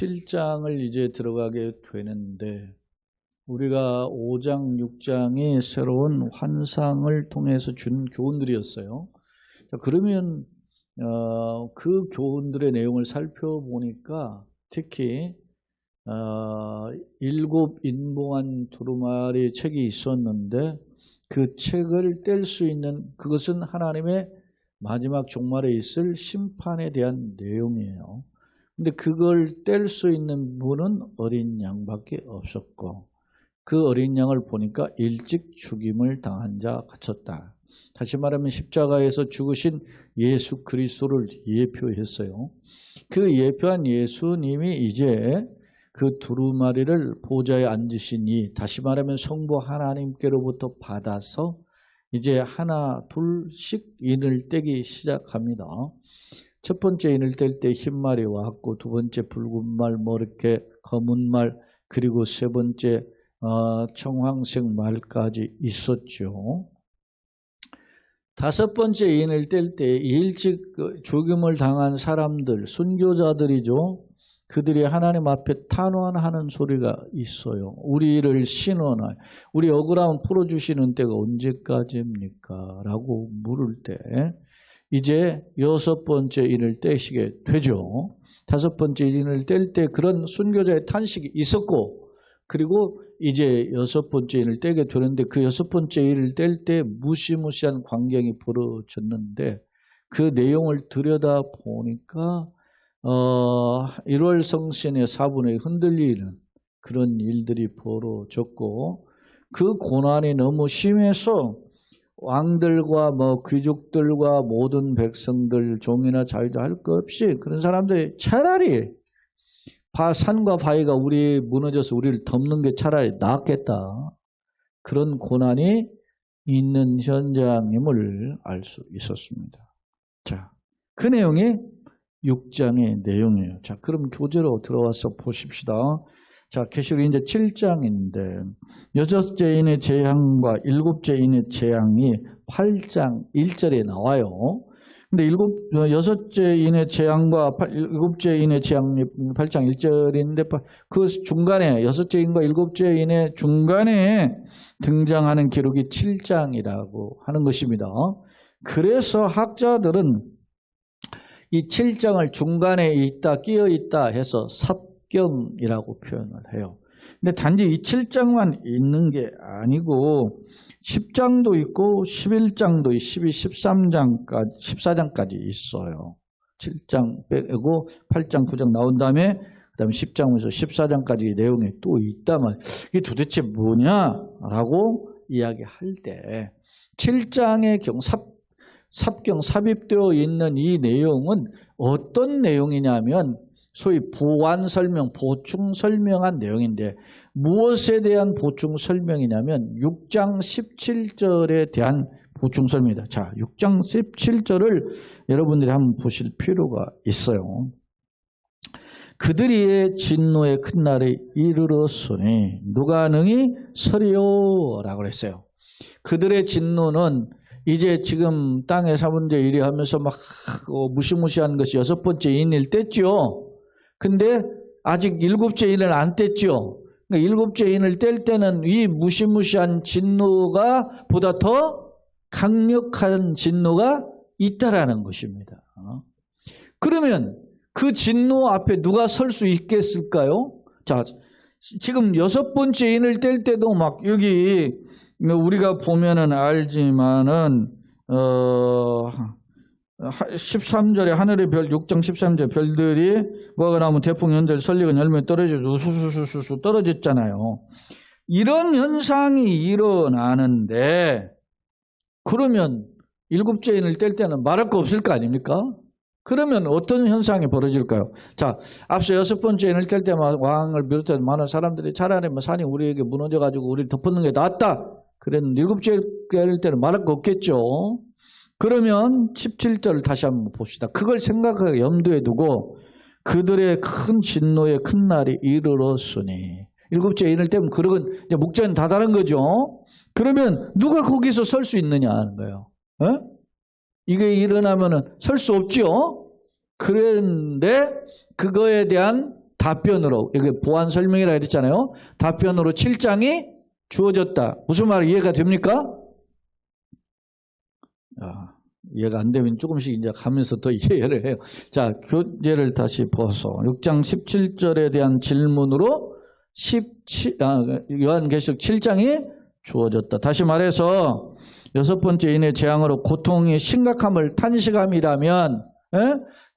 7장을 이제 들어가게 되는데 우리가 5장, 6장이 새로운 환상을 통해서 준 교훈들이었어요. 자, 그러면 그 교훈들의 내용을 살펴보니까 특히 7 인봉한 두루마리 책이 있었는데 그 책을 뗄 수 있는 그것은 하나님의 마지막 종말에 있을 심판에 대한 내용이에요. 근데 그걸 뗄 수 있는 분은 어린 양밖에 없었고 그 어린 양을 보니까 일찍 죽임을 당한 자 같았다. 다시 말하면 십자가에서 죽으신 예수 그리스도를 예표했어요. 그 예표한 예수님이 이제 그 두루마리를 보좌에 앉으시니 다시 말하면 성부 하나님께로부터 받아서 이제 하나 둘씩 인을 떼기 시작합니다. 첫 번째 인을 뗄 때 흰 말이 왔고 두 번째 붉은 말, 머리게 검은 말, 그리고 세 번째 청황색 말까지 있었죠. 다섯 번째 인을 뗄 때 일찍 죽임을 당한 사람들, 순교자들이죠. 그들이 하나님 앞에 탄원하는 소리가 있어요. 우리를 신원하여 우리 억울함을 풀어주시는 때가 언제까지입니까? 라고 물을 때 이제 여섯 번째 인을 떼시게 되죠. 다섯 번째 인을 뗄 때 그런 순교자의 탄식이 있었고 그리고 이제 여섯 번째 인을 떼게 되는데 그 여섯 번째 인을 뗄 때 무시무시한 광경이 벌어졌는데 그 내용을 들여다보니까 1월 성신의 4분의 흔들리는 그런 일들이 벌어졌고 그 고난이 너무 심해서 왕들과 귀족들과 모든 백성들 종이나 자유도 할 것 없이 그런 사람들이 차라리 산과 바위가 우리 무너져서 우리를 덮는 게 차라리 낫겠다. 그런 고난이 있는 현장임을 알 수 있었습니다. 자, 그 내용이 6장의 내용이에요. 자, 그럼 교재로 들어와서 보십시다. 자, 계시록 이제 7장인데 여섯째 인의 재앙과 일곱째 인의 재앙이 8장 1절에 나와요. 근데 여섯째 인의 재앙과 일곱째 인의 재앙이 8장 1절인데 그 중간에 여섯째 인과 일곱째 인의 중간에 등장하는 기록이 7장이라고 하는 것입니다. 그래서 학자들은 이 7장을 중간에 있다, 끼어 있다 해서 삽경이라고 표현을 해요. 근데 단지 이 7장만 있는 게 아니고 10장도 있고 11장도 12, 13장까지 14장까지 있어요. 7장 빼고 8장, 9장 나온 다음에 그다음에 10장에서 14장까지 내용이 또 있다면 이게 도대체 뭐냐라고 이야기할 때 7장의 경우 삽경 삽입되어 있는 이 내용은 어떤 내용이냐면 소위 보완 설명, 보충 설명한 내용인데 무엇에 대한 보충 설명이냐면 6장 17절에 대한 보충 설명입니다. 자, 6장 17절을 여러분들이 한번 보실 필요가 있어요. 그들의 진노의 큰 날이 이르렀으니 누가 능히 서리요? 라고 했어요. 그들의 진노는 이제 지금 땅의 4분의 1이 하면서 막 무시무시한 것이 여섯 번째 인을 뗐죠. 근데 아직 일곱째 인을 안 뗐죠. 그러니까 일곱째 인을 뗄 때는 이 무시무시한 진노가 보다 더 강력한 진노가 있다라는 것입니다. 그러면 그 진노 앞에 누가 설 수 있겠을까요? 자, 지금 여섯 번째 인을 뗄 때도 막 여기 우리가 보면은 알지만은 13절에 하늘의 별 6장 13절 별들이 뭐가 나오면 대풍 연절 설리건 열매 떨어져서 수수수수 떨어졌잖아요. 이런 현상이 일어나는데 그러면 일곱째 인을 뗄 때는 말할 거 없을 거 아닙니까? 그러면 어떤 현상이 벌어질까요? 자, 앞서 여섯 번째 인을 뗄 때 왕을 비롯해서 많은 사람들이 차라리 산이 우리에게 무너져가지고 우리를 덮는 게 낫다. 그랬는데 일곱째 인을 때는 말할 거 없겠죠. 그러면 17절을 다시 한번 봅시다. 그걸 생각하고 염두에 두고 그들의 큰 진노의 큰 날이 이르렀으니 일곱째 인을 떼면 그러건 이제 목자는 다 다른 거죠. 그러면 누가 거기서 설 수 있느냐 하는 거예요. 이게 일어나면은 설 수 없죠. 그런데 그거에 대한 답변으로, 이게 보완 설명이라 그랬잖아요. 답변으로 7장이 주어졌다. 무슨 말 이해가 됩니까? 이해가 안 되면 조금씩 이제 가면서 더 이해를 해요. 자, 교재를 다시 보소. 6장 17절에 대한 질문으로 요한계시록 7장이 주어졌다. 다시 말해서 6번째 인의 재앙으로 고통의 심각함을 탄식함이라면,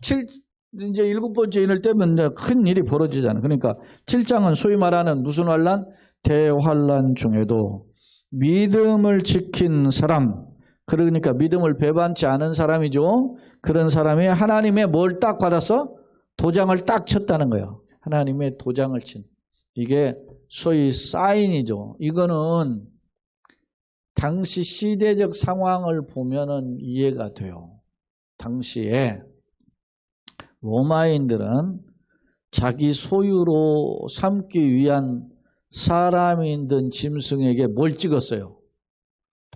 이제 7번째 인을 떼면 이제 큰 일이 벌어지잖아요. 그러니까 7장은 소위 말하는 무슨 환란? 대환란 중에도 믿음을 지킨 사람, 그러니까 믿음을 배반치 않은 사람이죠. 그런 사람이 하나님의 뭘 딱 받아서 도장을 딱 쳤다는 거예요. 하나님의 도장을 친. 이게 소위 사인이죠. 이거는 당시 시대적 상황을 보면은 이해가 돼요. 당시에 로마인들은 자기 소유로 삼기 위한 사람이든 짐승에게 뭘 찍었어요?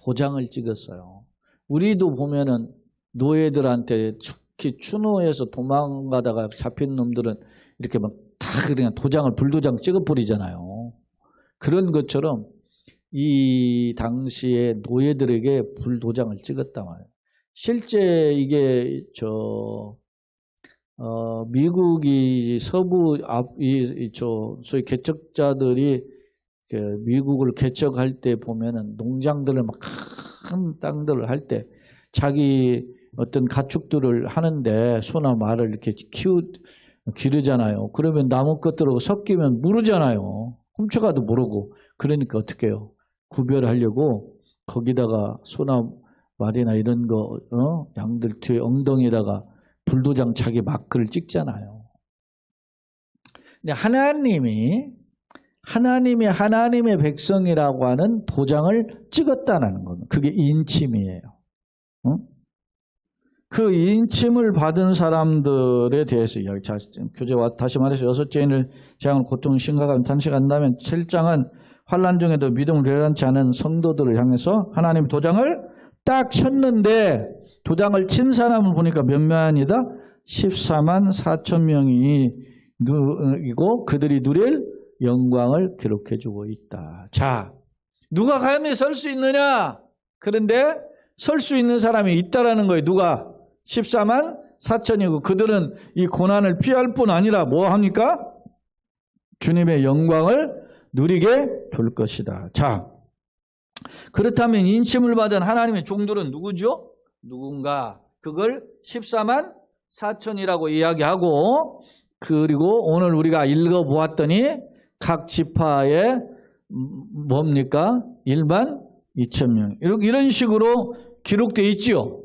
도장을 찍었어요. 우리도 보면은 노예들한테 특히 추노에서 도망가다가 잡힌 놈들은 이렇게 막 다 그냥 도장을 불도장 찍어버리잖아요. 그런 것처럼 이 당시에 노예들에게 불도장을 찍었단 말이에요. 실제 이게 미국이 서부 소위 개척자들이 미국을 개척할 때 보면은 농장들을 막 큰 땅들을 할 때 자기 어떤 가축들을 하는데 소나 말을 이렇게 기르잖아요. 그러면 나무 것들하고 섞이면 무르잖아요. 훔쳐가도 모르고. 그러니까 어떻게 해요? 구별하려고 거기다가 소나 말이나 이런 거 양들 뒤에 엉덩이에다가 불도장 자기 마크를 찍잖아요. 근데 하나님의 백성이라고 하는 도장을 찍었다는 거는 그게 인침이에요. 그 인침을 받은 사람들에 대해서 이야기. 자, 교재와 다시 말해서 6째 인을 재앙을 고통 심각하면 탄식한다면 7장은 환난 중에도 믿음을 배반치 않은 성도들을 향해서 하나님의 도장을 딱 쳤는데 도장을 친 사람을 보니까 몇 명이다? 14만 4천 명이고 그들이 누릴 영광을 기록해주고 있다. 자, 누가 감히 설 수 있느냐? 그런데 설 수 있는 사람이 있다라는 거예요. 누가? 14만 4천이고 그들은 이 고난을 피할 뿐 아니라 뭐 합니까? 주님의 영광을 누리게 될 것이다. 자, 그렇다면 인침을 받은 하나님의 종들은 누구죠? 누군가? 그걸 14만 4천이라고 이야기하고 그리고 오늘 우리가 읽어보았더니 각 지파에 뭡니까? 1만 2천 명. 이런 식으로 기록되어 있지요.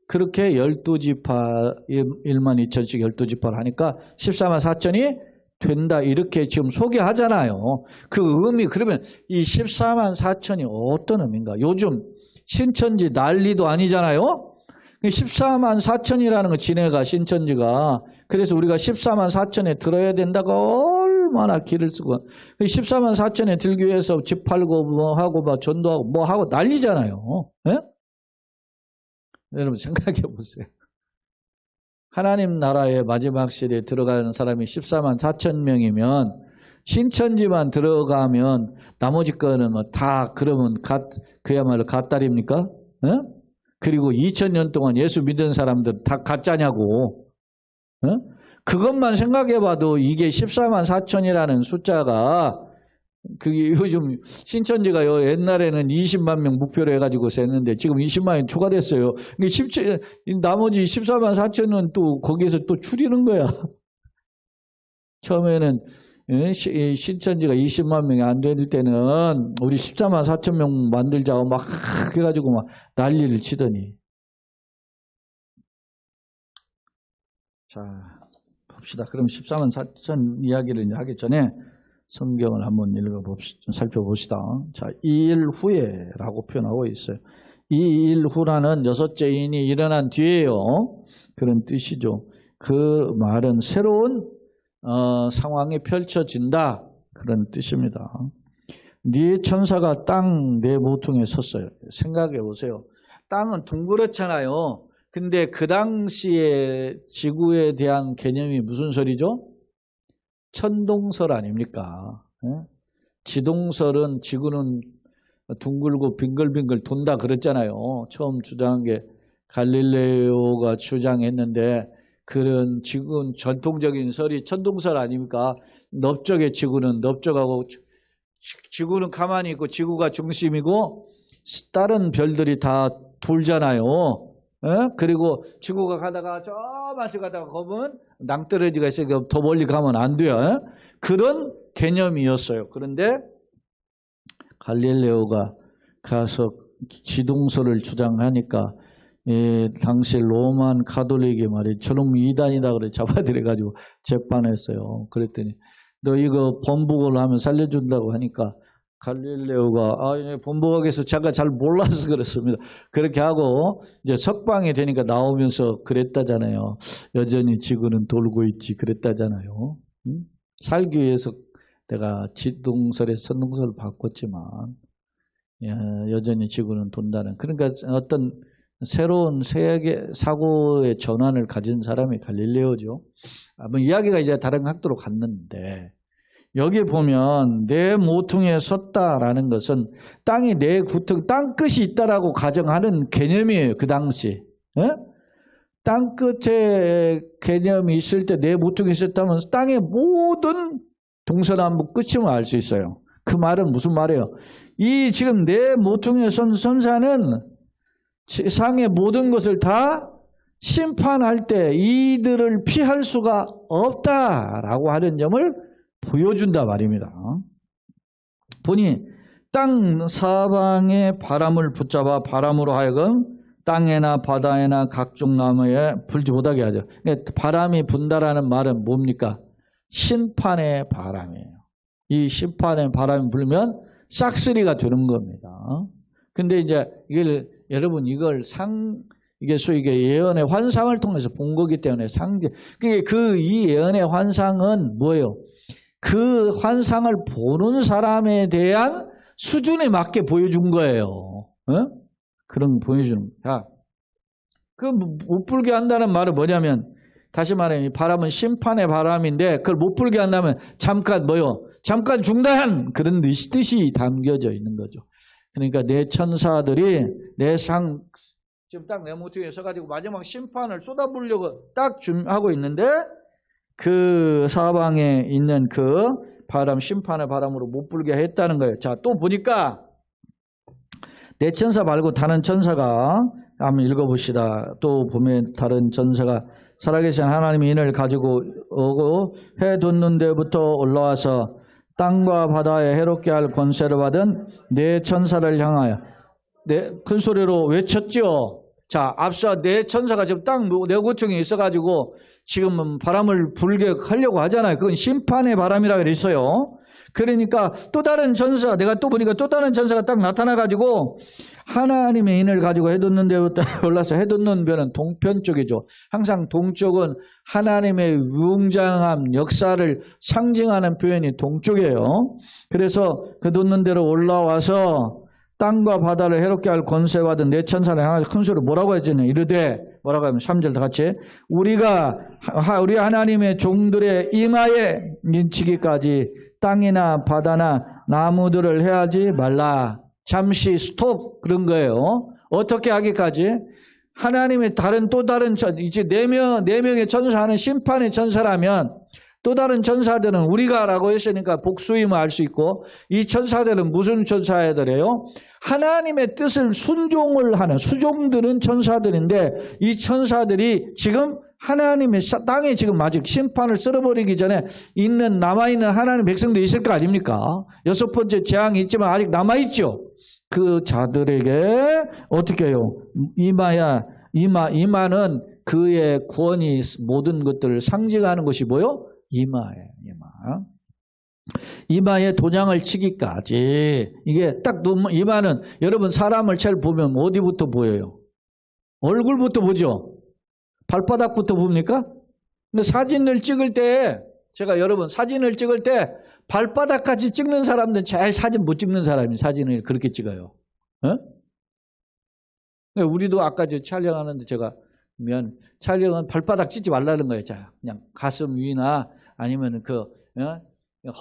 그렇게 12지파 1만 2천씩 12지파를 하니까 14만 4천이 된다. 이렇게 지금 소개하잖아요. 그 의미 그러면 이 14만 4천이 어떤 의미인가? 요즘 신천지 난리도 아니잖아요. 14만 4천이라는 거 지네가 신천지가. 그래서 우리가 14만 4천에 들어야 된다고 얼마나 길을 쓰고 14만 4천에 들기 위해서 집 팔고 뭐 하고 막 전도하고 뭐 하고 난리잖아요. 예? 여러분 생각해 보세요. 하나님 나라의 마지막 시대에 들어가는 사람이 14만 4천 명이면 신천지만 들어가면 나머지 거는 뭐 다 그러면 그야말로 갓달입니까? 예? 그리고 2000년 동안 예수 믿은 사람들 다 가짜냐고. 예? 그것만 생각해봐도 이게 14만 4천이라는 숫자가 그게 요즘 신천지가 옛날에는 20만 명 목표로 해가지고 셌는데 지금 20만이 초과됐어요. 나머지 14만 4천은 또 거기에서 또 줄이는 거야. 처음에는 신천지가 20만 명이 안 될 때는 우리 14만 4천 명 만들자고 막 해가지고 막 난리를 치더니. 자, 봅시다. 그럼 14만 4천 이야기를 하기 전에 성경을 한번 살펴봅시다. 자, 2일 후에라고 표현하고 있어요. 2일 후라는 6째 인이 일어난 뒤에요. 그런 뜻이죠. 그 말은 새로운 상황이 펼쳐진다. 그런 뜻입니다. 네 천사가 땅 내 모퉁이에 섰어요. 생각해 보세요. 땅은 둥그렇잖아요. 근데 그 당시에 지구에 대한 개념이 무슨 소리죠? 천동설 아닙니까? 예? 지동설은 지구는 둥글고 빙글빙글 돈다 그랬잖아요. 처음 주장한 게 갈릴레오가 주장했는데 그런 지구는 전통적인 설이 천동설 아닙니까? 넓적의 지구는 넓적하고 지구는 가만히 있고 지구가 중심이고 다른 별들이 다 돌잖아요. 그리고 지구가 가다가 저 멀리 가다가 거면 낭떠러지가 있으니까 더 멀리 가면 안 돼요. 그런 개념이었어요. 그런데 갈릴레오가 가서 지동설을 주장하니까 당시 로만 가톨릭이 말이에요. 저놈 이단이다 그래 잡아들여가지고 재판했어요. 그랬더니 너 이거 번복을 하면 살려준다고 하니까 갈릴레오가 번복하겠어. 제가 잘 몰라서 그렇습니다. 그렇게 하고 이제 석방이 되니까 나오면서 그랬다잖아요. 여전히 지구는 돌고 있지 그랬다잖아요. 살기 위해서 내가 지동설에서 천동설을 바꿨지만 여전히 지구는 돈다는 그러니까 어떤 새로운 세계 사고의 전환을 가진 사람이 갈릴레오죠. 뭐 이야기가 이제 다른 각도로 갔는데 여기 보면 내 모퉁이에 섰다라는 것은 땅이 내 구턱, 땅끝이 있다라고 가정하는 개념이에요. 그 당시. 땅끝에 개념이 있을 때 내 모퉁이에 섰다면 땅의 모든 동서남북 끝임을 알 수 있어요. 그 말은 무슨 말이에요? 이 지금 내 모퉁이에 선 선사는 세상의 모든 것을 다 심판할 때 이들을 피할 수가 없다라고 하는 점을 보여준다 말입니다. 보니 땅 사방의 바람을 붙잡아 바람으로 하여금 땅에나 바다에나 각종 나무에 불지 못하게 하죠. 바람이 분다라는 말은 뭡니까? 심판의 바람이에요. 이 심판의 바람이 불면 싹쓸이가 되는 겁니다. 근데 이제 여러분 이걸 이게 소위 예언의 환상을 통해서 본 거기 때문에 이 예언의 환상은 뭐예요? 그 환상을 보는 사람에 대한 수준에 맞게 보여준 거예요. 그런 거 보여주는 거야. 그 못 불게 한다는 말은 뭐냐면 다시 말해 바람은 심판의 바람인데 그걸 못 불게 한다면 잠깐 잠깐 중단 그런 뜻이 담겨져 있는 거죠. 그러니까 내 천사들이 지금 딱 내 모퉁이에 서가지고 마지막 심판을 쏟아부으려고 딱 하고 있는데 그 사방에 있는 그 바람, 심판의 바람으로 못 불게 했다는 거예요. 자, 또 보니까 내 천사 말고 다른 천사가 한번 읽어봅시다. 또 보면 다른 천사가 살아계신 하나님의 인을 가지고 오고 해 돋는 데부터 올라와서 땅과 바다에 해롭게 할 권세를 받은 네 천사를 향하여 큰 소리로 외쳤죠. 자, 앞서 네 천사가 지금 내 고통이 있어가지고 지금 바람을 불게 하려고 하잖아요. 그건 심판의 바람이라고 그랬어요. 그러니까 또 다른 천사, 내가 또 보니까 또 다른 천사가 딱 나타나가지고 하나님의 인을 가지고 해돋는 데부터 올라서 해돋는 별은 동편 쪽이죠. 항상 동쪽은 하나님의 웅장함, 역사를 상징하는 표현이 동쪽이에요. 그래서 그 돋는 데로 올라와서 땅과 바다를 해롭게 할 권세 받은 네 천사를 향해서 큰 소리로 뭐라고 했잖아요. 이르되 뭐라고 하면 3절 다 같이 우리 하나님의 종들의 이마에 미치기까지 땅이나 바다나 나무들을 해하지 말라. 잠시 스톱 그런 거예요. 어떻게 하기까지? 하나님의 또 다른 이제 네 명의 천사는 심판의 천사라면 또 다른 천사들은 우리가라고 했으니까 복수임을 알 수 있고 이 천사들은 무슨 천사들이에요? 하나님의 뜻을 순종을 하는 수종들은 천사들인데 이 천사들이 지금 하나님의 땅에 지금 아직 심판을 쓸어버리기 전에 남아있는 하나님 백성들이 있을 거 아닙니까? 6번째 재앙이 있지만 아직 남아있죠. 그 자들에게 어떻게 해요? 이마는 그의 구원이 모든 것들을 상징하는 것이 뭐요? 이마예요. 이마에 도장을 치기까지 이게 딱 이마는 여러분 사람을 잘 보면 어디부터 보여요? 얼굴부터 보죠? 발바닥부터 봅니까? 근데 사진을 찍을 때 제가 여러분 사진을 찍을 때 발바닥까지 찍는 사람들은 잘 사진 못 찍는 사람이 사진을 그렇게 찍어요. 우리도 아까 촬영하는데 제가 촬영은 발바닥 찍지 말라는 거예요. 자, 그냥 가슴 위나 아니면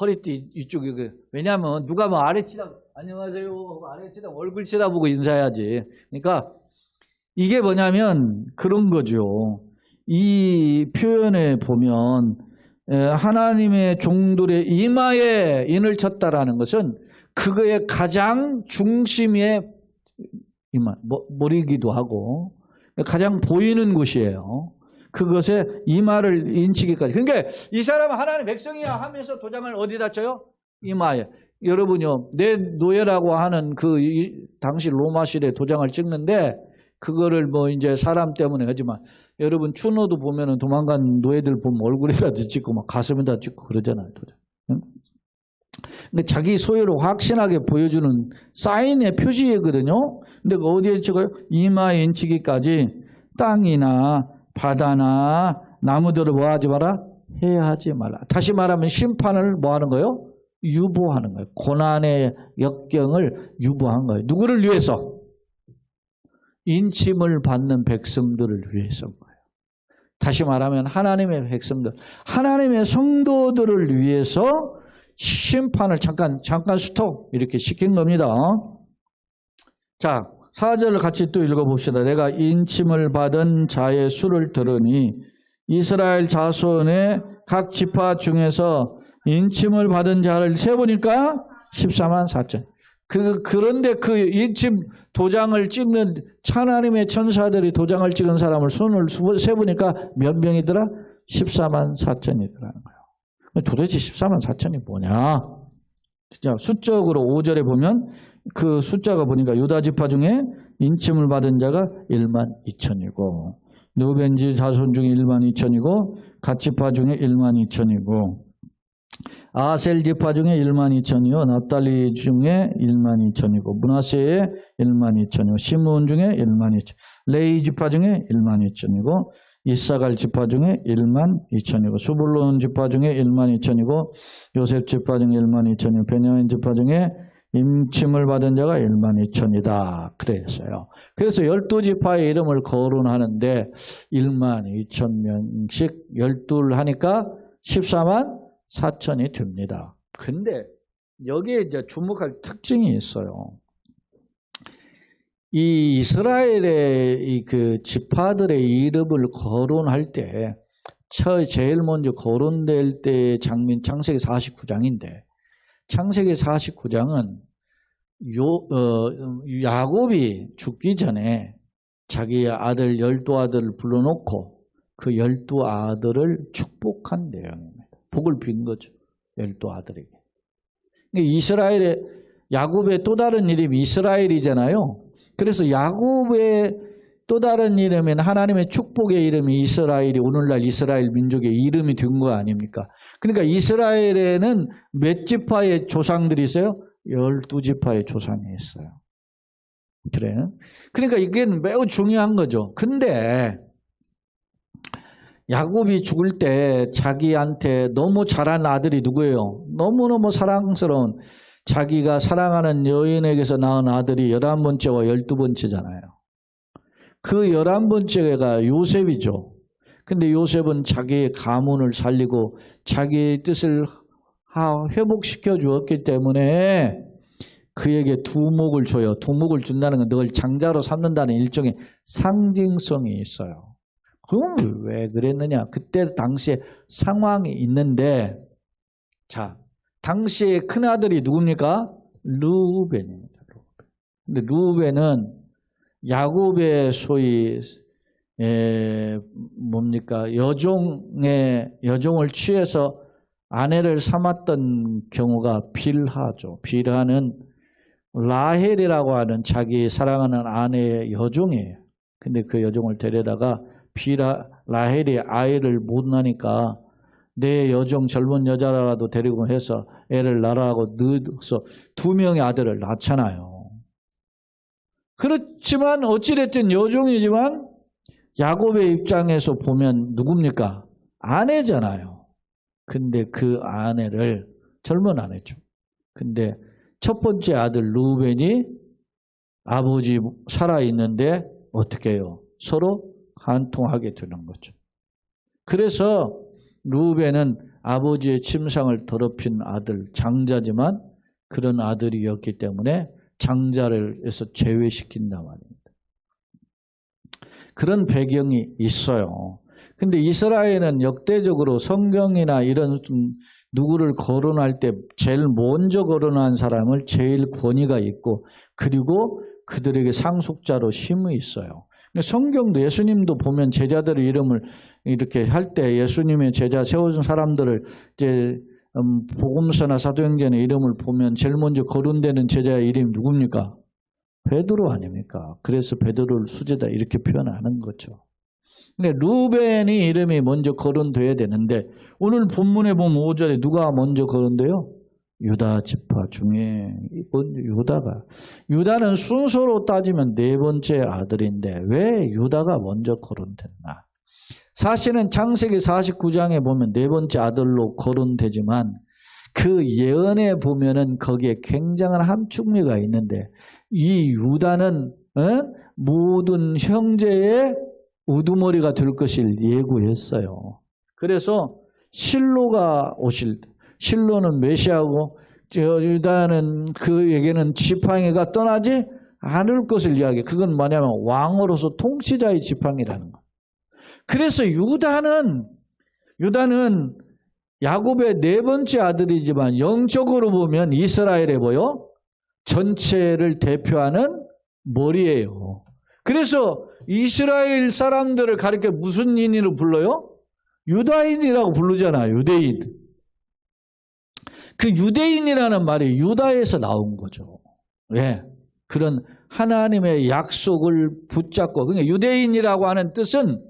허리띠 이쪽에 왜냐하면 누가 뭐 아래 치다 안녕하세요 아래 치다 얼굴 쳐다보고 인사해야지. 그러니까 이게 뭐냐면 그런 거죠. 이 표현에 보면 하나님의 종들의 이마에 인을 쳤다라는 것은 그거의 가장 중심에 이마 머리기도 하고 가장 보이는 곳이에요. 그것에 이마를 인치기까지. 그러니까 이 사람은 하나님의 백성이야 하면서 도장을 어디다 쳐요? 이마에. 여러분요, 내 노예라고 하는 그 당시 로마실에 도장을 찍는데 그거를 뭐 이제 사람 때문에 하지만 여러분 추노도 보면은 도망간 노예들 보면 얼굴에다 찍고 막 가슴에다 찍고 그러잖아요. 도장. 응? 근데 자기 소유를 확신하게 보여주는 사인의 표시거든요. 근데 어디에 찍어요? 이마에 인치기까지 땅이나 바다나 나무들을 뭐 하지 마라? 해하지 말라. 다시 말하면 심판을 뭐 하는 거예요? 유보하는 거예요. 고난의 역경을 유보한 거예요. 누구를 위해서? 인침을 받는 백성들을 위해서인 거예요. 다시 말하면 하나님의 백성들, 하나님의 성도들을 위해서 심판을 잠깐 스톱 이렇게 시킨 겁니다. 자, 4절을 같이 또 읽어봅시다. 내가 인침을 받은 자의 수를 들으니 이스라엘 자손의 각 지파 중에서 인침을 받은 자를 세보니까 14만 4천. 그런데 그 인침 도장을 찍는 하나님의 천사들이 도장을 찍은 사람을 손을 세보니까 몇 명이더라? 14만 4천이더라는 거예요. 도대체 14만 4천이 뭐냐? 진짜 수적으로 5절에 보면 그 숫자가 보니까 유다 지파 중에 인침을 받은 자가 1만 2천이고 르벤지 자손 중에 1만 2천이고 갓 지파 중에 1만 2천이고 아셀 지파 중에 1만 2천이요 납달리 중에 1만 2천이고 므낫세의 1만 2천이고 시므온 중에 1만 2천 레위 지파 중에 1만 2천이고 이사갈 지파 중에 1만 2천이고 수불론 지파 중에 1만 2천이고 요셉 지파 중에 1만 2천이고 베냐민 지파 중에 인침을 받은 자가 1만 2천이다. 그랬어요. 그래서 12지파의 이름을 거론하는데 1만 2천 명씩 12를 하니까 14만 4천이 됩니다. 근데 여기에 이제 주목할 특징이 있어요. 이 이스라엘의 이 그 지파들의 이름을 거론할 때 제일 먼저 거론될 때의 장면 창세기 49장인데 창세기 49장은 야곱이 죽기 전에 자기 아들 12아들을 불러놓고 그 12아들을 축복한 내용입니다. 복을 빈 거죠. 12아들에게. 이스라엘의 야곱의 또 다른 이름이 이스라엘이잖아요. 그래서 야곱의 또 다른 이름은 하나님의 축복의 이름이 이스라엘이 오늘날 이스라엘 민족의 이름이 된 거 아닙니까? 그러니까 이스라엘에는 몇 지파의 조상들이 있어요? 12지파의 조상이 있어요. 그래. 그러니까 이게 매우 중요한 거죠. 근데 야곱이 죽을 때 자기한테 너무 잘한 아들이 누구예요? 너무너무 사랑스러운 자기가 사랑하는 여인에게서 낳은 아들이 11번째와 12번째잖아요. 그 11번째가 요셉이죠. 근데 요셉은 자기의 가문을 살리고 자기의 뜻을 회복시켜 주었기 때문에 그에게 두목을 줘요. 두목을 준다는 건 널 장자로 삼는다는 일종의 상징성이 있어요. 그럼 왜 그랬느냐? 그때 당시에 상황이 있는데 자, 당시에 큰아들이 누굽니까? 르우벤입니다. 근데 르우벤은 야곱의 소위 여종을 취해서 아내를 삼았던 경우가 빌하죠. 빌하는 라헬이라고 하는 자기 사랑하는 아내의 여종이에요. 근데 그 여종을 데려다가 라헬이 아이를 못 낳으니까 내 여종 젊은 여자라도 데리고 해서 애를 낳으라고 넣어서 2명의 아들을 낳잖아요. 그렇지만 어찌됐든 여종이지만 야곱의 입장에서 보면 누굽니까? 아내잖아요. 근데 그 아내를 젊은 아내죠. 근데 첫 번째 아들 루벤이 아버지 살아있는데 어떻게 해요? 서로 간통하게 되는 거죠. 그래서 루벤은 아버지의 침상을 더럽힌 아들, 장자지만 그런 아들이었기 때문에 장자를에서 제외시킨단 말입니다. 그런 배경이 있어요. 근데 이스라엘은 역대적으로 성경이나 이런 누구를 거론할 때 제일 먼저 거론한 사람을 제일 권위가 있고 그리고 그들에게 상속자로 힘이 있어요. 성경도 예수님도 보면 제자들의 이름을 이렇게 할 때 예수님의 제자 세워준 사람들을 이제 복음서나 사도행전의 이름을 보면 제일 먼저 거론되는 제자의 이름이 누굽니까? 베드로 아닙니까? 그래서 베드로를 수제다 이렇게 표현하는 거죠. 근데 루벤이 이름이 먼저 거론돼야 되는데 오늘 본문에 보면 5절에 누가 먼저 거론돼요? 유다 지파 중에 유다는 순서로 따지면 네 번째 아들인데 왜 유다가 먼저 거론됐나? 사실은 창세기 49장에 보면 네 번째 아들로 거론되지만 그 예언에 보면은 거기에 굉장한 함축미가 있는데 이 유다는 모든 형제의 우두머리가 될 것을 예고했어요. 그래서 실로가 오실 때 실로는 메시아고 유다는 그에게는 지팡이가 떠나지 않을 것을 이야기해. 그건 뭐냐면 왕으로서 통치자의 지팡이라는 거. 그래서 유다는 야곱의 네 번째 아들이지만 영적으로 보면 이스라엘에 보여 전체를 대표하는 머리예요. 그래서 이스라엘 사람들을 가리켜 무슨 인으로 불러요? 유다인이라고 부르잖아요. 유대인. 그 유대인이라는 말이 유다에서 나온 거죠. 왜? 그런 하나님의 약속을 붙잡고, 그러니까 유대인이라고 하는 뜻은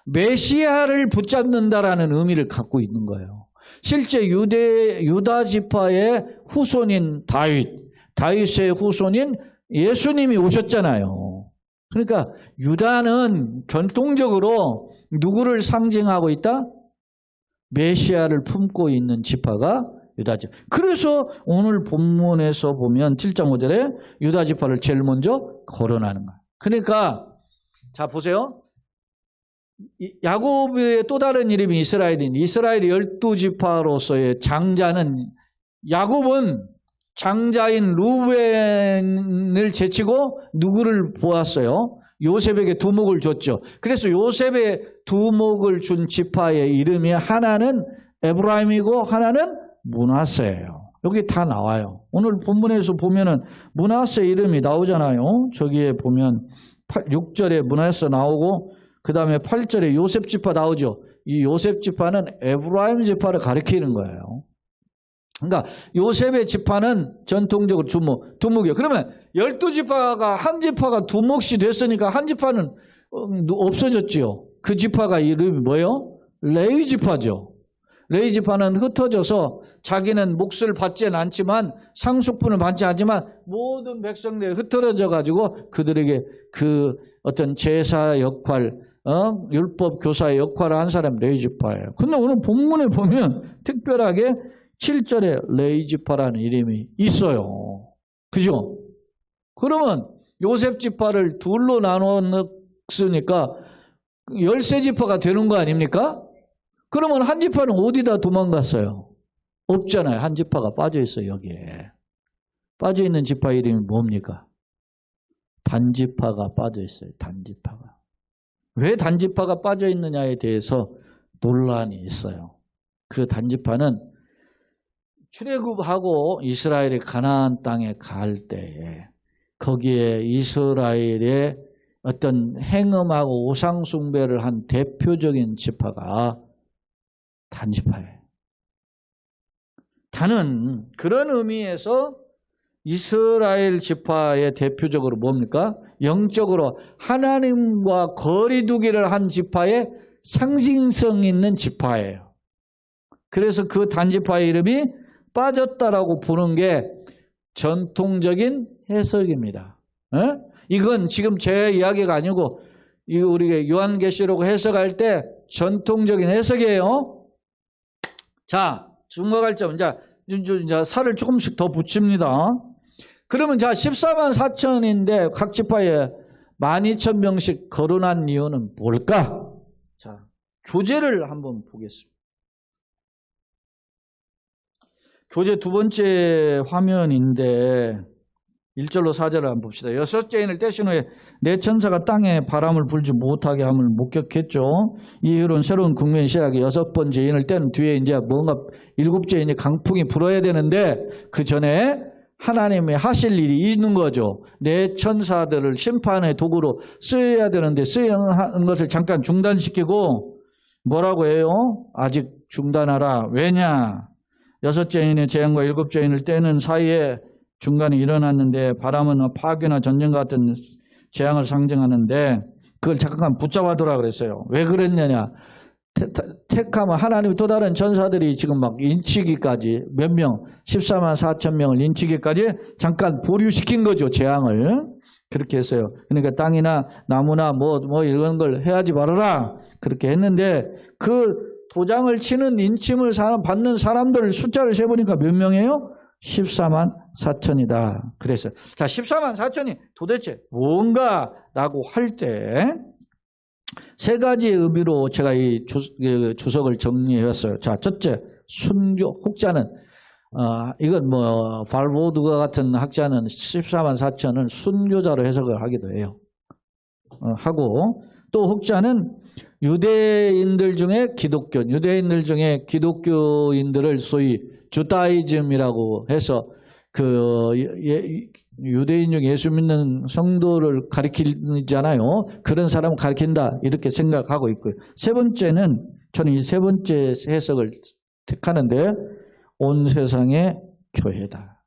메시아를 붙잡는다라는 의미를 갖고 있는 거예요. 실제 유다 지파의 후손인 다윗의 후손인 예수님이 오셨잖아요. 그러니까 유다는 전통적으로 누구를 상징하고 있다? 메시아를 품고 있는 지파가 유다지파. 그래서 오늘 본문에서 보면 7장 5절에 유다 지파를 제일 먼저 거론하는 거예요. 그러니까 자 보세요. 야곱의 또 다른 이름이 이스라엘인 이스라엘의 12지파로서의 장자는 야곱은 장자인 루벤을 제치고 누구를 보았어요? 요셉에게 두목을 줬죠. 그래서 요셉의 두목을 준 지파의 이름이 하나는 에브라임이고 하나는 므낫세예요. 여기 다 나와요. 오늘 본문에서 보면은 므낫세 이름이 나오잖아요. 저기에 보면 6절에 므낫세 나오고 그 다음에 8절에 요셉 지파 나오죠. 이 요셉 지파는 에브라임 지파를 가리키는 거예요. 그러니까 요셉의 지파는 전통적으로 두목이에요. 그러면 12지파가 한 지파가 두목씩 됐으니까 한 지파는 없어졌지요. 그 지파가 이름이 뭐예요? 레위 지파죠. 레위 지파는 흩어져서 자기는 몫을 받지는 않지만 상속분을 받지 않지만 모든 백성들이 흩어져 가지고 그들에게 그 어떤 제사 역할, 율법 교사의 역할을 한 사람이 레위 지파예요. 근데 오늘 본문에 보면 특별하게 7절에 레위 지파라는 이름이 있어요. 그죠? 그러면 요셉 지파를 둘로 나눴으니까 13지파가 되는 거 아닙니까? 그러면 한 지파는 어디다 도망갔어요? 없잖아요. 한 지파가 빠져 있어요. 여기에. 빠져 있는 지파 이름이 뭡니까? 단지파가 빠져 있어요. 단지파가. 왜 단지파가 빠져 있느냐에 대해서 논란이 있어요. 그 단지파는 출애굽하고 이스라엘이 가나안 땅에 갈 때에 거기에 이스라엘의 어떤 행음하고 우상 숭배를 한 대표적인 지파가 단지파예요. 단은 그런 의미에서 이스라엘 지파의 대표적으로 뭡니까? 영적으로 하나님과 거리두기를 한 지파의 상징성 있는 지파예요. 그래서 그 단지파의 이름이 빠졌다라고 보는 게 전통적인 해석입니다. 이건 지금 제 이야기가 아니고 우리가 요한계시록 해석할 때 전통적인 해석이에요. 자, 중간갈 점, 이제 살을 조금씩 더 붙입니다. 그러면 자, 14만 4천인데 각 지파에 12,000명씩 거론한 이유는 뭘까? 자, 교재를 한번 보겠습니다. 교재 두 번째 화면인데 1절로 4절을 한번 봅시다. 여섯째 인을 떼신 후에 내 천사가 땅에 바람을 불지 못하게 함을 목격했죠. 이 이후로는 새로운 국면이 시작해 여섯 번째 인을 뗀 뒤에 이제 뭔가 일곱째 인이 강풍이 불어야 되는데 그 전에 하나님이 하실 일이 있는 거죠. 내 천사들을 심판의 도구로 쓰여야 되는데 쓰여하는 것을 잠깐 중단시키고 뭐라고 해요? 아직 중단하라. 왜냐? 여섯째 인의 재앙과 일곱째 인을 떼는 사이에 중간에 일어났는데 바람은 파괴나 전쟁 같은 재앙을 상징하는데 그걸 잠깐 붙잡아두라 그랬어요. 왜 그랬느냐? 택하면 하나님이 또 다른 전사들이 지금 막 인치기까지 몇 명, 14만 4천 명을 인치기까지 잠깐 보류시킨 거죠. 재앙을. 그렇게 했어요. 그러니까 땅이나 나무나 뭐 이런 걸 해야지 말아라. 그렇게 했는데 그 도장을 치는 인침을 받는 사람들 숫자를 세보니까 몇 명이에요? 14만 4천이다. 그랬어요. 자, 14만 4천이 도대체 뭔가라고 할 때 세 가지의 의미로 제가 이 주석을 정리해왔어요. 자, 첫째, 순교. 혹자는 이건 뭐 발보드가 같은 학자는 14만 4천은 순교자로 해석을 하기도 해요. 하고 또 혹자는 유대인들 중에 유대인들 중에 기독교인들을 소위 주다이즘이라고 해서 그 유대인 중 예수 믿는 성도를 가리키잖아요. 그런 사람을 가리킨다 이렇게 생각하고 있고요. 세 번째는 저는 이 세 번째 해석을 택하는데 온 세상의 교회다.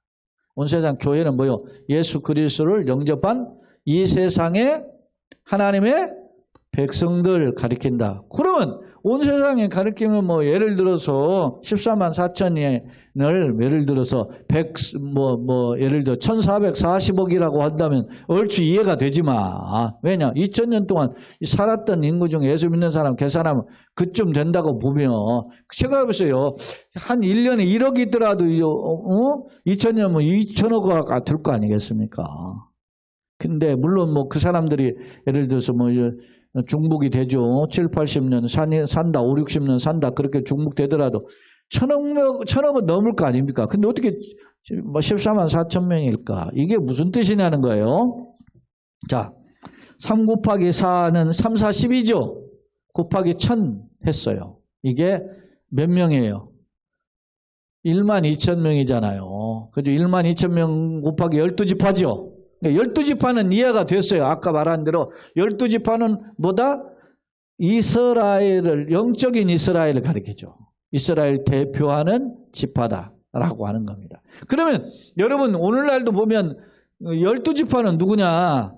온 세상 교회는 뭐요? 예수 그리스도를 영접한 이 세상의 하나님의 백성들 가리킨다. 그러면 온 세상에 가리키면 뭐 예를 들어서 14만 4천을 예를 들어서 예를 들어 1440억이라고 한다면 얼추 이해가 되지만 왜냐? 2000년 동안 살았던 인구 중 예수 믿는 사람 계산하면 그쯤 된다고 보면 제가 보세요. 한 1년에 1억이 있더라도 2000년이면 2천억가 들 거 아니겠습니까? 근데 물론 뭐 그 사람들이 예를 들어서 뭐 중복이 되죠. 7, 80년 산다, 5, 60년 산다. 그렇게 중복되더라도 천억은 넘을 거 아닙니까? 근데 어떻게 14만 4천 명일까? 이게 무슨 뜻이냐는 거예요. 자, 3 곱하기 4는 3, 4, 12죠. 곱하기 1000 했어요. 이게 몇 명이에요? 1만 2천 명이잖아요. 그죠? 1만 2천 명 곱하기 12지파죠. 12지파는 이해가 됐어요. 아까 말한 대로 12지파는 뭐다? 이스라엘을, 영적인 이스라엘을 가리키죠. 이스라엘 대표하는 지파다라고 하는 겁니다. 그러면 여러분 오늘날도 보면 12지파는 누구냐?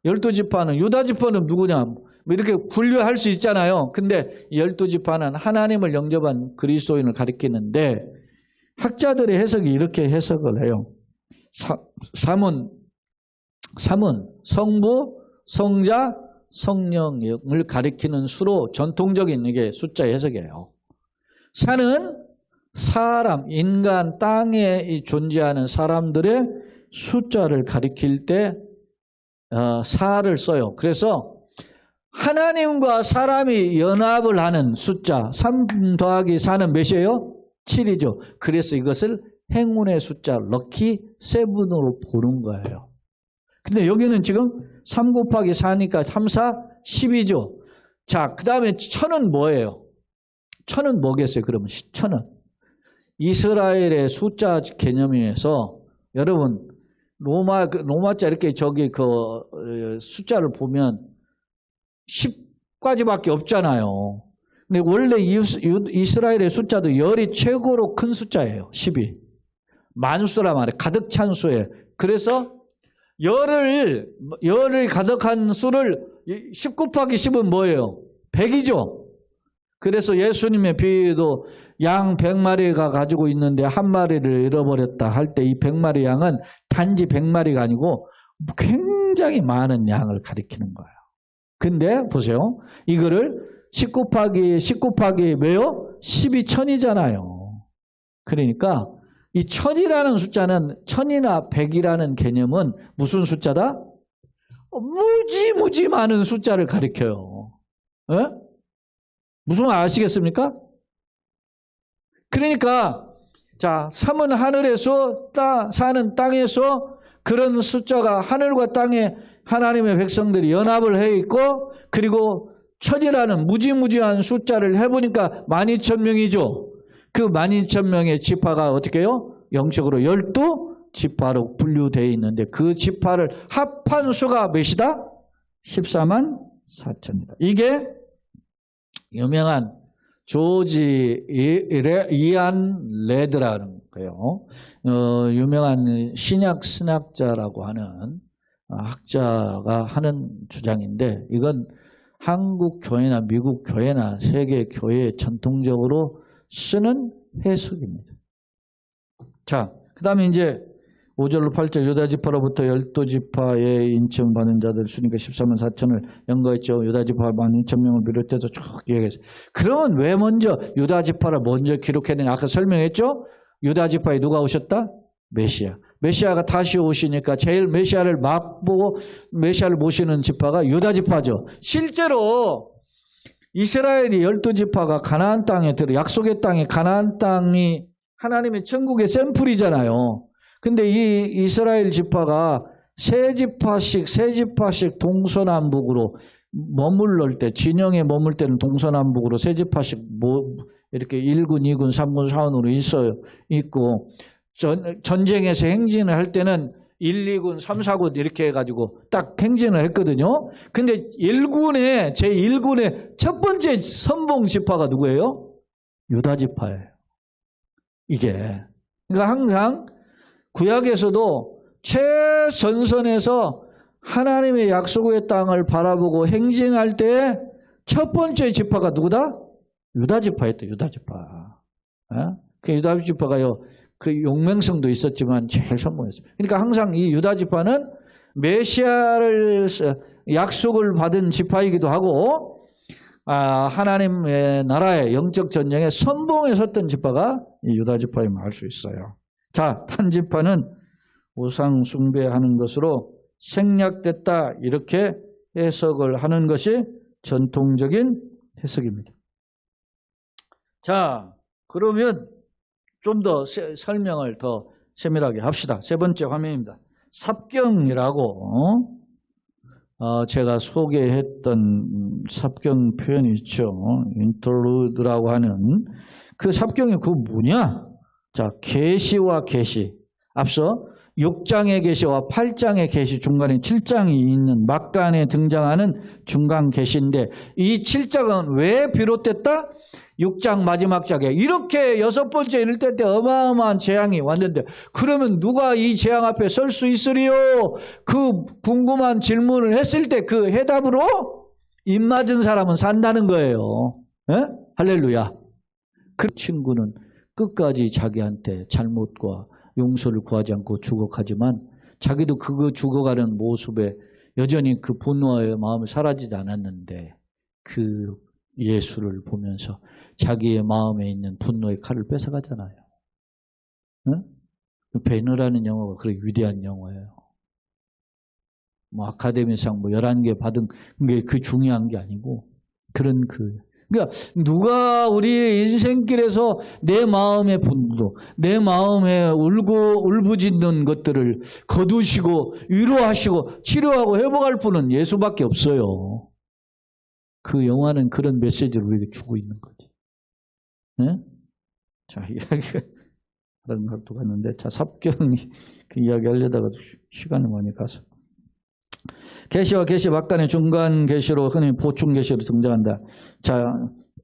12지파는 유다지파는 누구냐? 이렇게 분류할 수 있잖아요. 근데 12지파는 하나님을 영접한 그리스도인을 가리키는데 학자들의 해석이 이렇게 해석을 해요. 3은 성부, 성자, 성령을 가리키는 수로 전통적인 이게 숫자 해석이에요. 4는 사람, 인간, 땅에 존재하는 사람들의 숫자를 가리킬 때 4를 써요. 그래서 하나님과 사람이 연합을 하는 숫자 3 더하기 4는 몇이에요? 7이죠. 그래서 이것을 행운의 숫자 럭키 세븐으로 보는 거예요. 근데 여기는 지금 3 곱하기 4니까 3, 4, 10이죠. 자, 그 다음에 1000은 뭐예요? 1000은 뭐겠어요? 그러면 1000은 이스라엘의 숫자 개념에서 여러분 로마자 이렇게 저기 그 숫자를 보면 10가지밖에 없잖아요. 근데 원래 이스라엘의 숫자도 열이 최고로 큰 숫자예요. 10이. 만수라 말이에요. 가득 찬 수예요. 그래서 열을 가득한 수를 10 곱하기 10은 뭐예요? 100이죠. 그래서 예수님의 비유도 양 100마리가 가지고 있는데 한 마리를 잃어버렸다 할 때 이 100마리 양은 단지 100마리가 아니고 굉장히 많은 양을 가리키는 거예요. 근데 보세요. 이거를 10 곱하기 왜요? 10이 1000이잖아요. 그러니까 이 1000이라는 숫자는 1000이나 100이라는 개념은 무슨 숫자다? 무지 많은 숫자를 가리켜요. 에? 무슨 말 아시겠습니까? 그러니까 자, 3은 하늘에서 사는 땅에서 그런 숫자가 하늘과 땅에 하나님의 백성들이 연합을 해 있고, 그리고 천이라는 무지무지한 숫자를 해보니까 12,000명이죠. 그 12,000명의 지파가 어떻게 해요? 영적으로 12지파로 분류되어 있는데 그 지파를 합한 수가 몇이다? 14만 4천이다. 이게 유명한 조지 이안 레드라는 거예요. 유명한 신약 신학자라고 하는 학자가 하는 주장인데, 이건 한국 교회나 미국 교회나 세계 교회에 전통적으로 쓰는 해석입니다. 자, 그 다음에 이제 5절로 8절 유다지파로부터 12지파에 인정받는 자들 수니까 14만 4천을 연거했죠. 유다지파 12,000명을 비롯해서 쭉 얘기했어요. 그러면 왜 먼저 유다지파를 먼저 기록해내냐? 아까 설명했죠. 유다지파에 누가 오셨다? 메시아. 메시아가 다시 오시니까 제일 메시아를 맛보고 메시아를 모시는 지파가 유다지파죠. 실제로 이스라엘이 12지파가 가나안 땅에 약속의 땅에, 가나안 땅이 하나님의 천국의 샘플이잖아요. 근데 이 이스라엘 지파가 세 지파씩 동서남북으로 머물러 때, 진영에 머물 때는 동서남북으로 세 지파씩 이렇게 1군, 2군, 3군, 4군으로 있고, 전쟁에서 행진을 할 때는 1, 2군, 3, 4군 이렇게 해가지고 딱 행진을 했거든요. 근데 1군의, 제1군의 첫 번째 선봉 지파가 누구예요? 유다 지파예요. 이게. 그러니까 항상 구약에서도 최전선에서 하나님의 약속의 땅을 바라보고 행진할 때 첫 번째 지파가 누구다? 유다 지파였다. 유다 지파. 그 유다 지파가요, 그 용맹성도 있었지만 제일 선봉했어요. 그러니까 항상 이 유다 지파는 메시아를 약속을 받은 지파이기도 하고, 하나님의 나라의 영적 전쟁에 선봉에 섰던 지파가 이 유다 지파임을 알 수 있어요. 자, 한 지파는 우상 숭배하는 것으로 생략됐다, 이렇게 해석을 하는 것이 전통적인 해석입니다. 자, 그러면 좀 더 설명을 더 세밀하게 합시다. 세 번째 화면입니다. 삽경이라고 제가 소개했던 삽경 표현이 있죠. 인터루드라고 하는 그 삽경이 그 뭐냐? 자, 계시와 계시. 앞서 6장의 계시와 8장의 계시 중간에 7장이 있는 막간에 등장하는 중간 계시인데, 이 7장은 왜 비롯됐다? 6장 마지막 장에 이렇게 6번째 이럴 때 어마어마한 재앙이 왔는데, 그러면 누가 이 재앙 앞에 설 수 있으리요? 그 궁금한 질문을 했을 때 그 해답으로 입 맞은 사람은 산다는 거예요. 에? 할렐루야. 그 친구는 끝까지 자기한테 잘못과 용서를 구하지 않고 죽어가지만, 자기도 그거 죽어가는 모습에 여전히 그 분노의 마음이 사라지지 않았는데, 그 예수를 보면서 자기의 마음에 있는 분노의 칼을 뺏어가잖아요. 응? 배너라는 영화가 그렇게 위대한 영화예요. 뭐 아카데미상 11개 받은 게 그 중요한 게 아니고, 그러니까 누가 우리 인생길에서 내 마음의 분노, 내 마음에 울부짖는 것들을 거두시고 위로하시고 치료하고 회복할 분은 예수밖에 없어요. 그 영화는 그런 메시지를 우리에게 주고 있는 거지. 네? 자, 이야기가 다른 것도 갔는데, 자, 삽경이 그 이야기 하려다가 시간이 많이 가서. 계시와 계시 막간의 중간 계시로, 흔히 보충 계시로 등장한다. 자,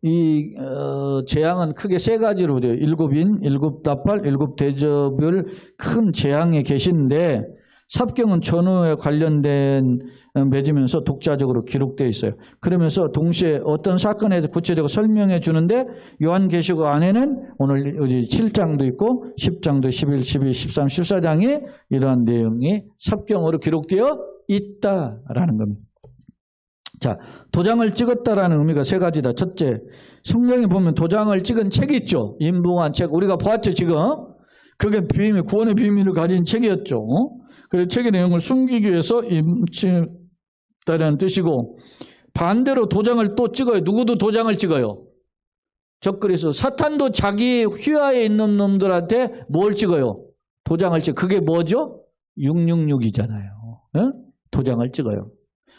이 재앙은 크게 세 가지로 돼요. 7인, 7다팔, 7대접을 큰 재앙의 계시인데, 삽경은 전후에 관련된 맺으면서 독자적으로 기록되어 있어요. 그러면서 동시에 어떤 사건에 대해서 구체적으로 설명해 주는데, 요한계시록 안에는 오늘 7장도 있고 10장도 11, 12, 13, 14장에 이러한 내용이 삽경으로 기록되어 있다라는 겁니다. 자, 도장을 찍었다라는 의미가 세 가지다. 첫째, 성경에 보면 도장을 찍은 책이 있죠. 인붕한 책. 우리가 보았죠, 지금. 그게 비밀, 구원의 비밀을 가진 책이었죠. 그래서 책의 내용을 숨기기 위해서 임치다라는 뜻이고, 반대로 도장을 또 찍어요. 누구도 도장을 찍어요. 적그리스도. 사탄도 자기 휘하에 있는 놈들한테 뭘 찍어요? 도장을 찍어. 그게 뭐죠? 666이잖아요. 도장을 찍어요.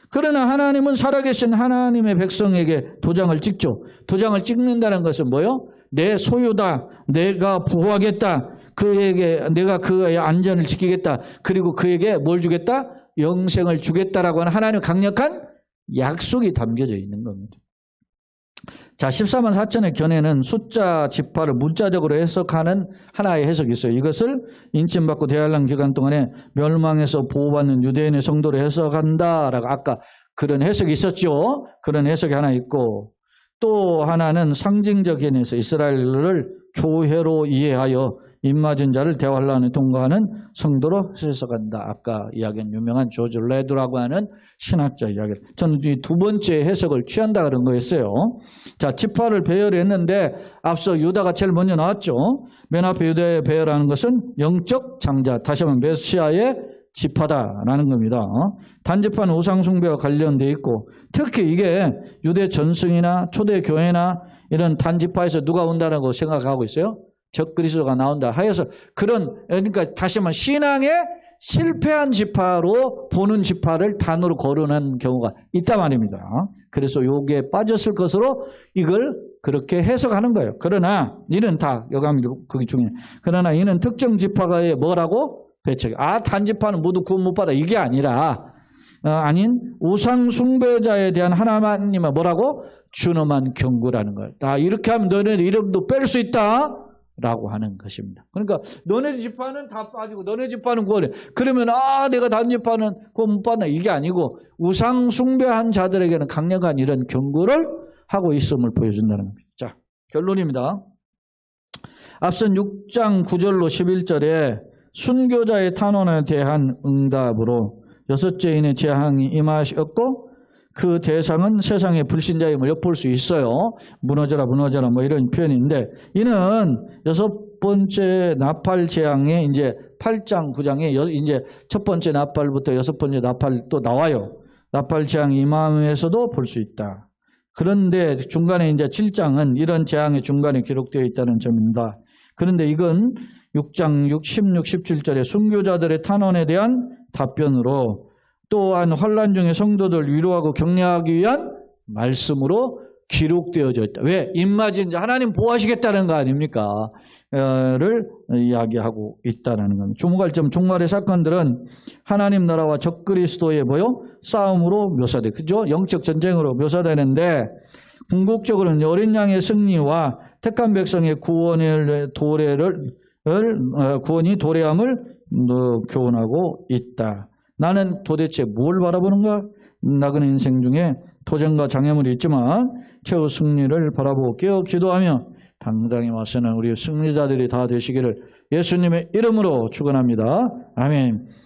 그러나 하나님은 살아계신 하나님의 백성에게 도장을 찍죠. 도장을 찍는다는 것은 뭐요? 내 소유다. 내가 보호하겠다. 그에게 내가 그의 안전을 지키겠다. 그리고 그에게 뭘 주겠다? 영생을 주겠다라고 하는 하나님의 강력한 약속이 담겨져 있는 겁니다. 자, 14만 4천의 견해는 숫자 지파를 문자적으로 해석하는 하나의 해석이 있어요. 이것을 인침받고 대환란 기간 동안에 멸망에서 보호받는 유대인의 성도로 해석한다라고 아까 그런 해석이 있었죠. 그런 해석이 하나 있고, 또 하나는 상징적인 해석, 이스라엘을 교회로 이해하여 입맞은 자를 대환란에 통과하는 성도로 해석한다. 아까 이야기한 유명한 조지 레드라고 하는 신학자 이야기를. 저는 이 두 번째 해석을 취한다 그런 거였어요. 자, 지파를 배열했는데 앞서 유다가 제일 먼저 나왔죠. 맨 앞에 유다의 배열하는 것은 영적 장자, 다시 한번 메시아의 지파다라는 겁니다. 단지파는 우상숭배와 관련되어 있고, 특히 이게 유대 전승이나 초대 교회나 이런 단지파에서 누가 온다고 생각하고 있어요? 적그리스도가 나온다 하여서 그러니까 다시 한번 신앙에 실패한 지파로 보는 지파를 단으로 거론한 경우가 있단 말입니다. 그래서 요게 빠졌을 것으로 이걸 그렇게 해석하는 거예요. 그러나 이는 다 여감이 그게 중요해요. 그러나 이는 특정 지파가 뭐라고 배척해. 단지파는 모두 구원 못 받아. 이게 아니라 아닌 우상 숭배자에 대한 하나님의 뭐라고? 준엄한 경고라는 거예요. 이렇게 하면 너네 이름도 뺄 수 있다. 라고 하는 것입니다. 그러니까 너네 지파는 다 빠지고 너네 지파는 구원해. 그러면 내가 다른 지파는 구원 못 받나. 이게 아니고 우상 숭배한 자들에게는 강력한 이런 경고를 하고 있음을 보여준다는 겁니다. 자, 결론입니다. 앞선 6장 9절로 11절에 순교자의 탄원에 대한 응답으로 6죄인의 재앙이 임하셨고, 그 대상은 세상의 불신자임을 엿볼 수 있어요. 무너져라 무너져라 뭐 이런 표현인데, 이는 6번째 나팔 재앙에 이제 8장 9장에 이제 첫 번째 나팔부터 6번째 나팔 또 나와요. 나팔 재앙이 임함에서도 볼 수 있다. 그런데 중간에 이제 7장은 이런 재앙의 중간에 기록되어 있다는 점입니다. 그런데 이건 6장 16, 17절에 순교자들의 탄원에 대한 답변으로, 또한 환난 중에 성도들 위로하고 격려하기 위한 말씀으로 기록되어져 있다. 왜? 입맞은 하나님 보호하시겠다는 거 아닙니까? 를 이야기하고 있다는 겁니다. 주목할 점, 종말의 사건들은 하나님 나라와 적그리스도의 싸움으로 묘사돼. 그죠? 영적 전쟁으로 묘사되는데, 궁극적으로는 어린 양의 승리와 택한 백성의 구원이 도래함을 교훈하고 있다. 나는 도대체 뭘 바라보는가? 나그네 인생 중에 도전과 장애물이 있지만 최후 승리를 바라보고 깨어 기도하며 당당히 와서는 우리 승리자들이 다 되시기를 예수님의 이름으로 축원합니다. 아멘.